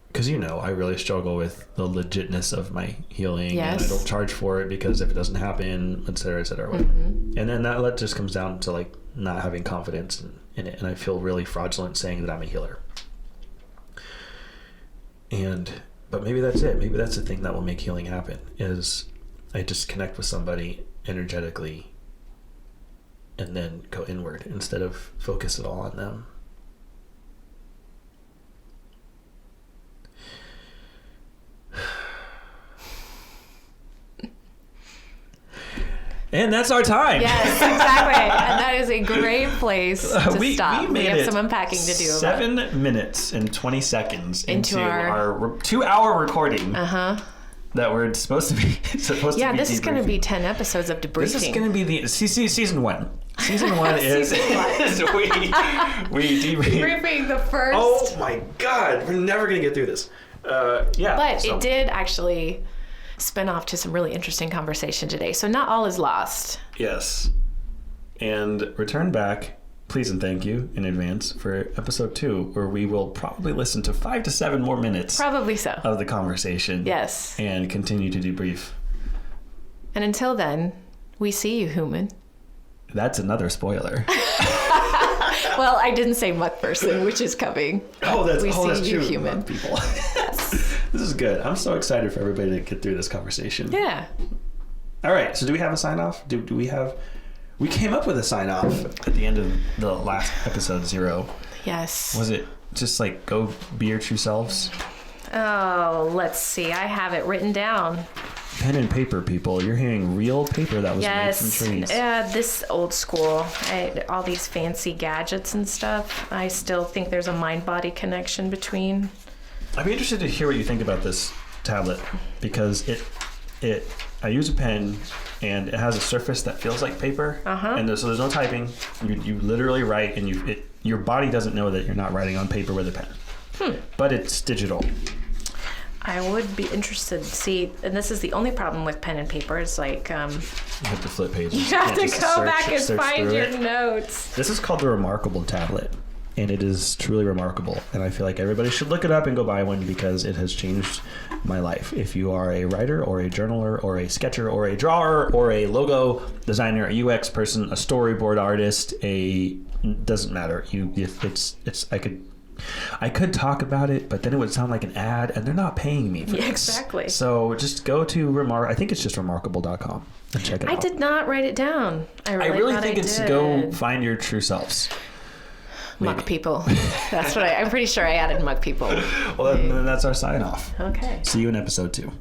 because I really struggle with the legitness of my healing, and I don't charge for it because if it doesn't happen, et cetera, whatever. Mm-hmm. And then that just comes down to like not having confidence in it, and I feel really fraudulent saying that I'm a healer. But maybe that's it. Maybe that's the thing that will make healing happen, is I just connect with somebody energetically and then go inward instead of focus it all on them. And that's our time. Yes, exactly. And that is a great place to stop. We have some unpacking to do. 7 minutes and 20 seconds into our 2-hour recording. That we're supposed to be. Yeah, this is going to be 10 episodes of debriefing. This is going to be the season 1. Season 1 is we debriefing the first. Oh my God, we're never going to get through this. But it did actually spin off to some really interesting conversation today. So not all is lost. Yes. And return back, please and thank you in advance, for episode 2, where we will probably listen to 5 to 7 more minutes. Probably so. Of the conversation. Yes. And continue to debrief. And until then, we see you, human. That's another spoiler. Well, I didn't say muck person, which is coming. That's see you, true. Human. People. Yes. This is good. I'm so excited for everybody to get through this conversation. Yeah. All right. So do we have a sign off? Do we have? We came up with a sign off at the end of the last episode 0. Yes. Was it just like go be your true selves? Oh, let's see. I have it written down. Pen and paper, people. You're hearing real paper that was made from trees. Yeah, this old school. All these fancy gadgets and stuff. I still think there's a mind-body connection between. I'd be interested to hear what you think about this tablet, because I use a pen and it has a surface that feels like paper. And so there's no typing. You literally write, and your body doesn't know that you're not writing on paper with a pen. But it's digital. I would be interested to see, and this is the only problem with pen and paper. It's like you have to flip pages. You have to go back and find your notes. This is called the Remarkable tablet, and it is truly remarkable. And I feel like everybody should look it up and go buy one, because it has changed my life. If you are a writer or a journaler or a sketcher or a drawer or a logo designer, a UX person, a storyboard artist, doesn't matter. I could talk about it, but then it would sound like an ad, and they're not paying me for this. Exactly. So just go to I think it's just remarkable.com and check it out. I did not write it down. I really think it's go find your true selves. Muck people. That's what I'm pretty sure I added muck people. Well, then that's our sign off. Okay. See you in episode 2.